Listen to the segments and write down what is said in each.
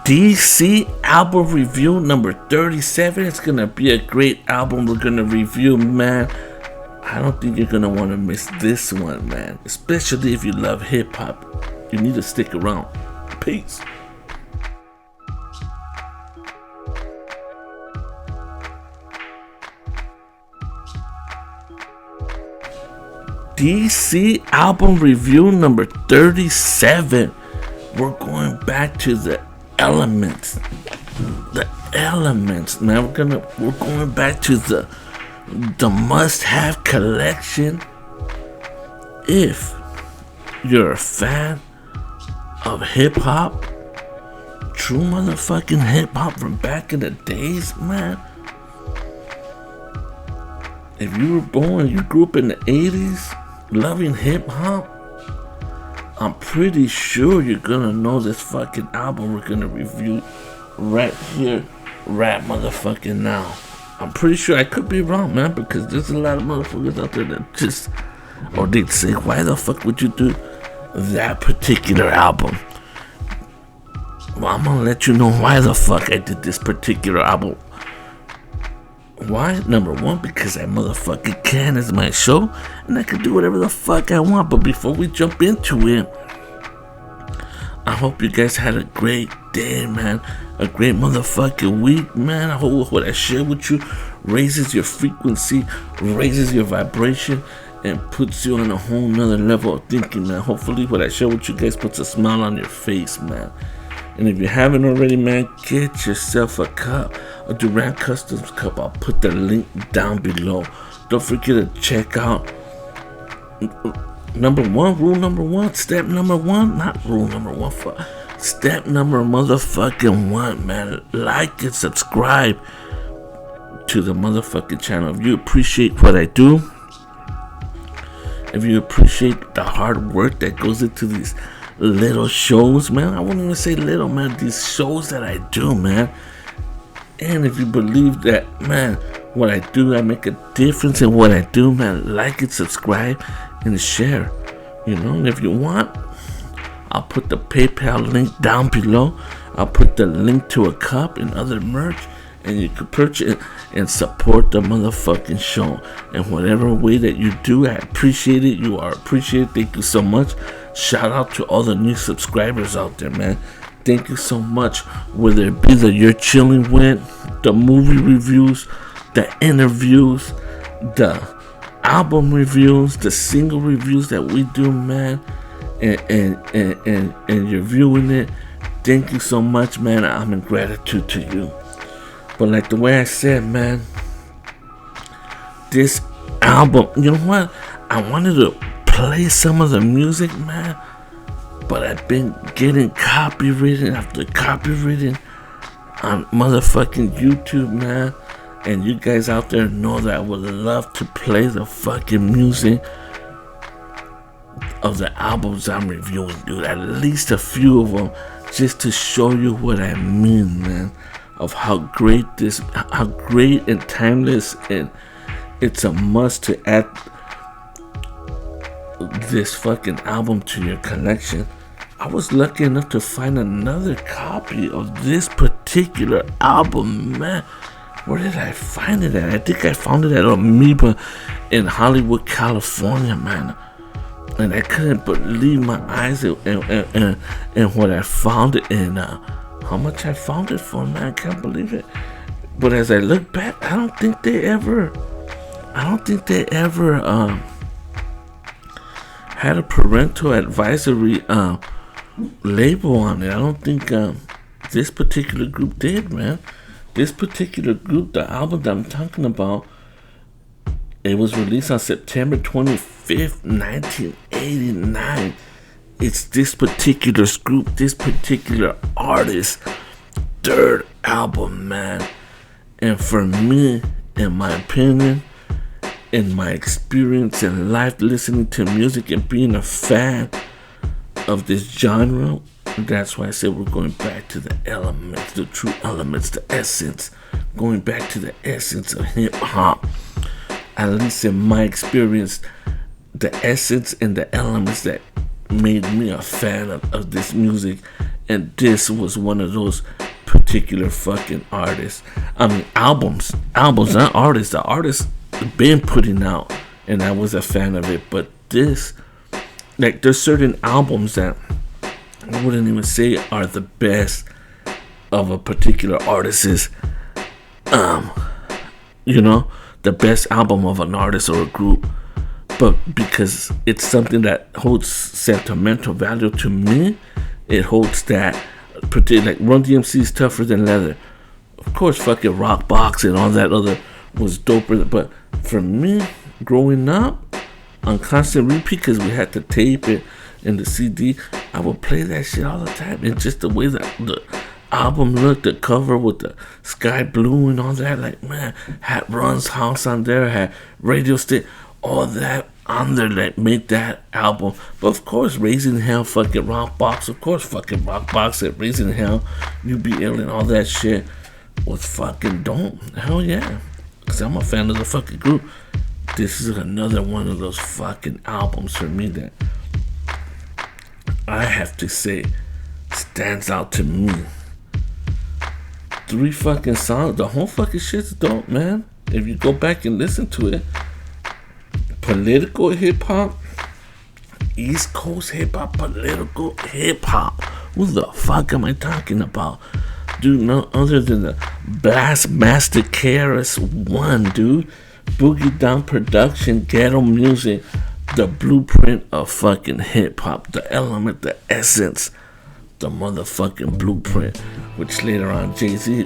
DC album review number 37. It's gonna be a great album we're gonna review, man. I don't think you're gonna want to miss this one, man. Especially if you love hip hop. You need to stick around. Peace. DC album review number 37. We're going back to the elements. The elements, man. We're going back to the must-have collection. If you're a fan of hip-hop, true motherfucking hip-hop from back in the days, man. If you were born, you grew up in the 80s, loving hip-hop, I'm pretty sure you're gonna know this fucking album we're gonna review right here, right motherfucking now. I'm pretty sure. I could be wrong, man, because there's a lot of motherfuckers out there that just, or they'd say, why the fuck would you do that particular album? Well, I'm gonna let you know why the fuck I did this particular album. Why? Number one, because I motherfucking can. It's my show, and I can do whatever the fuck I want. But before we jump into it, I hope you guys had a great day, man. A great motherfucking week, man. I hope what I share with you raises your frequency, raises your vibration, and puts you on a whole nother level of thinking, man. Hopefully what I share with you guys puts a smile on your face, man. And if you haven't already, man, get yourself a cup, a Durant Customs cup. I'll put the link down below. Don't forget to check out rule number one, step number one, not rule number one, step number motherfucking one, man. Like and subscribe to the motherfucking channel. If you appreciate what I do, if you appreciate the hard work that goes into these little shows, man. I wouldn't even say little, man. These shows that I do, man. And if you believe that, man, what I do, I make a difference in what I do, man. Like it, subscribe, and share. You know, and if you want, I'll put the PayPal link down below. I'll put the link to a cup and other merch, and you can purchase it and support the motherfucking show. And whatever way that you do, I appreciate it. You are appreciated. Thank you so much. Shout out to all the new subscribers out there, man. Thank you so much. Whether it be that you're chilling with, the movie reviews, the interviews, the album reviews, the single reviews that we do, man, and you're viewing it. Thank you so much, man. I'm in gratitude to you. But like the way I said, man, this album, you know what? I wanted to play some of the music, man, but I've been getting copywritten after copywritten on motherfucking YouTube, man. And you guys out there know that I would love to play the fucking music of the albums I'm reviewing, dude. At least a few of them, just to show you what I mean, man, of how great and timeless, and it's a must to add this fucking album to your collection. I was lucky enough to find another copy of this particular album, man. Where did I find it at? I think I found it at Amoeba in Hollywood, California, man. And I couldn't believe my eyes and what I found it in, how much I found it for, man. I can't believe it. But as I look back, I don't think they ever had a parental advisory label on it. I don't think this particular group did, man. This particular group, the album that I'm talking about, it was released on September 25th, 1989. It's this particular group, this particular artist, third album, man. And for me, in my opinion, in my experience in life, listening to music and being a fan of this genre, that's why I said we're going back to the elements, the true elements, the essence, going back to the essence of hip hop. At least in my experience, the essence and the elements that made me a fan of this music And this was one of those particular fucking artists. I mean, albums, not artists. The artists been putting out, and I was a fan of it. But this, like, there's certain albums that I wouldn't even say are the best of a particular artist's, the best album of an artist or a group. But because it's something that holds sentimental value to me, it holds that, like Run DMC's Tougher Than Leather. Of course, fucking Rock Box and all that other was doper. But for me, growing up, on constant repeat, because we had to tape it and the CD, I would play that shit all the time. And just the way that the album looked, the cover with the sky blue and all that, like, man, had Run's House on there, had Radio Stick, all that on there that made that album. But of course, Raising Hell, fucking Rock Box, of course, fucking Rock Box and Raising Hell, You Be Ill and all that shit was fucking dope. Hell yeah. Because I'm a fan of the fucking group. This is another one of those fucking albums for me that I have to say stands out to me. 3 fucking songs. The whole fucking shit's dope, man. If you go back and listen to it, political hip hop, East Coast hip hop, political hip hop. Who the fuck am I talking about? Dude, no other than the Blast Master KRS-One, dude. Boogie Down Production, Ghetto Music, the blueprint of fucking hip hop, the element, the essence, the motherfucking blueprint, which later on Jay-Z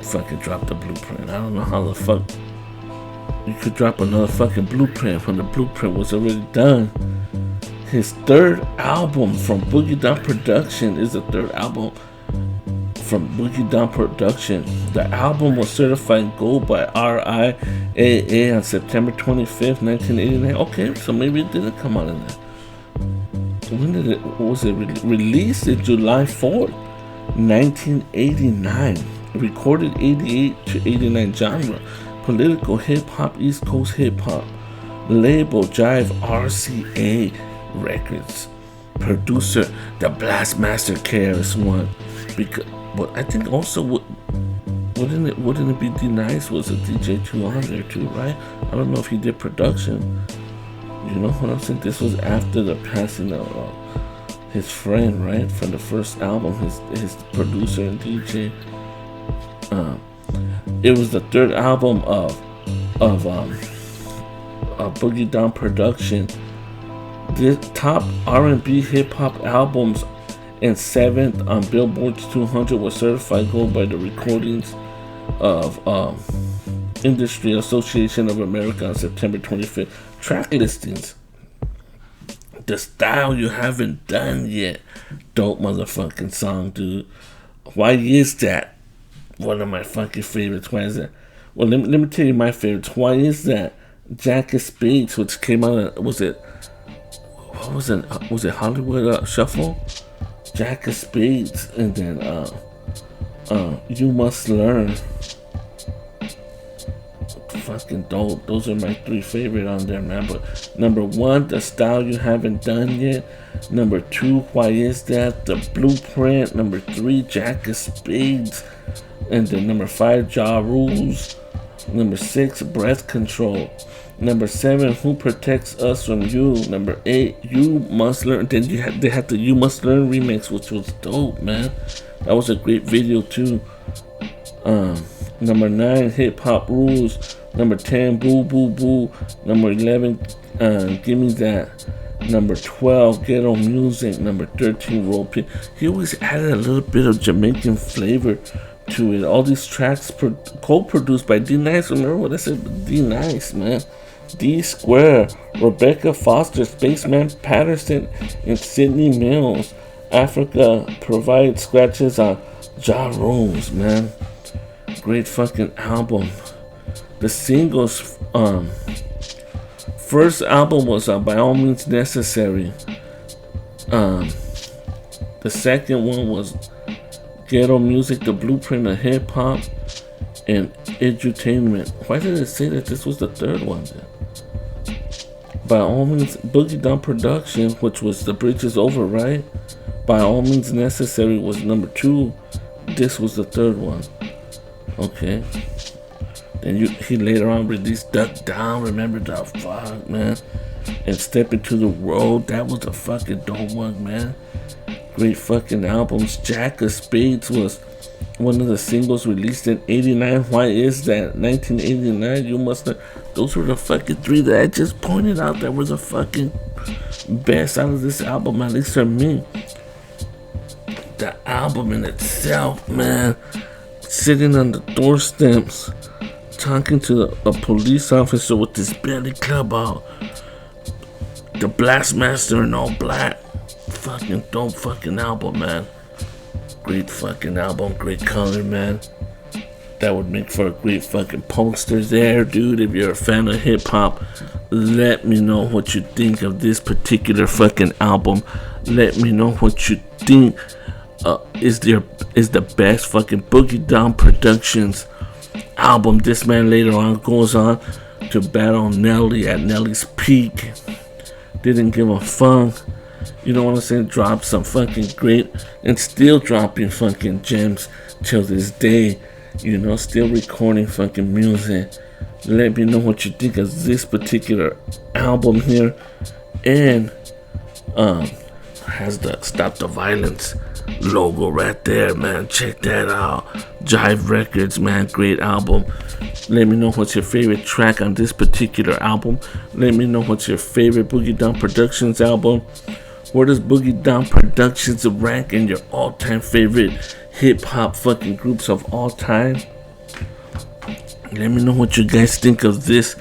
fucking dropped the blueprint. I don't know how the fuck you could drop another fucking blueprint when the blueprint was already done. His third album from Boogie Down Production is the third album from Boogie Down Production. The album was certified gold by RIAA on September 25th, 1989. Okay, so maybe it didn't come out in there. When did it, was it released? In July 4th, 1989. Recorded 88 to 89 genre. Political hip hop, East Coast hip hop. Label Jive RCA Records. Producer the Blast Master KRS-One. Because, but I think also wouldn't it be D-Nice was a DJ too on there too, right? I don't know if he did production. You know what I'm saying? This was after the passing of his friend, right? From the first album, his producer and DJ. It was the third album of Boogie Down Production. The top R&B hip hop albums and 7th on Billboard's 200 was certified gold by the Recordings of Industry Association of America on September 25th. Track listings. The Style You Haven't Done Yet. Dope motherfucking song, dude. Why is that one of my fucking favorites? Why is that? Well, let me tell you my favorites. Why is that? Jack of Spades, which came out, was it Hollywood Shuffle? Jack of Spades, and then You Must Learn. Fucking dope. Those are my 3 favorite on there, man. But number 1, The Style You Haven't Done Yet. Number 2, Why Is That? The Blueprint. Number 3, Jack of Spades. And then number 5, Ja Rules. Number 6, Breath Control. Number 7, Who Protects Us From You. Number 8, You Must Learn. Then they had the You Must Learn remix, which was dope, man. That was a great video too. Number 9, Hip Hop Rules. Number 10, Boo Boo Boo. Number 11, Gimme That. Number 12, Ghetto Music. Number 13, Roll Pin. He always added a little bit of Jamaican flavor to it. All these tracks co-produced by D-Nice. Remember what I said? D-Nice, man. D Square, Rebecca Foster, Spaceman Patterson, and Sidney Mills. Africa provides scratches on Ja Rules, man. Great fucking album. The singles, first album was By All Means Necessary. The second one was Ghetto Music, The Blueprint of Hip Hop, and Edutainment. Why did it say that this was the third one then? By All Means, Boogie Down Production, which was The Bridge Is Over, right? By All Means Necessary was number 2. This was the third one. Okay. Then he later on released Duck Down. Remember the fuck, man? And Step Into the Road. That was a fucking dope one, man. Great fucking albums. Jack of Spades was one of the singles released in 89. Why is that? 1989. You must have. Those were the fucking 3 that I just pointed out that were the fucking best out of this album, at least for me. The album in itself, man. Sitting on the doorsteps, talking to a police officer with his belly club out. The Blastmaster in all black. Fucking dope fucking album, man. Great fucking album, great color, man. That would make for a great fucking poster there, dude. If you're a fan of hip hop, let me know what you think of this particular fucking album. Let me know what you think is the best fucking Boogie Down Productions album. This man later on goes on to battle Nelly at Nelly's peak. Didn't give a fuck. You know what I'm saying? Dropped some fucking great and still dropping fucking gems till this day. You know, still recording fucking music. Let me know what you think of this particular album here. And has the Stop the Violence logo right there, man. Check that out. Jive Records, man. Great album. Let me know what's your favorite track on this particular album. Let me know what's your favorite Boogie Down Productions album. Where does Boogie Down Productions rank in your all-time favorite hip-hop fucking groups of all time? Let me know what you guys think of this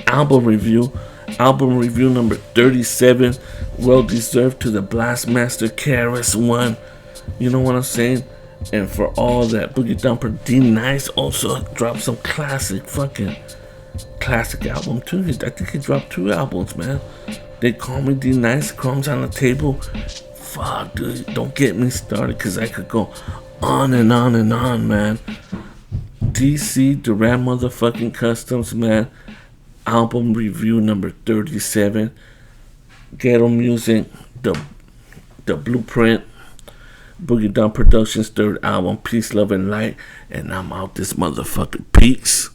album review. Album review number 37. Well deserved to the Blastmaster KRS-One. You know what I'm saying? And for all that, Boogie Down D-Nice also dropped some classic album too. I think he dropped 2 albums, man. They Call Me D-Nice, Crumbs on the Table. Fuck, dude, don't get me started, because I could go on and on and on, man. DC Duran motherfucking Customs, man. Album review number 37. Ghetto Music, the Blueprint. Boogie Down Productions' 3rd album, Peace, Love, and Light. And I'm out this motherfucking peace.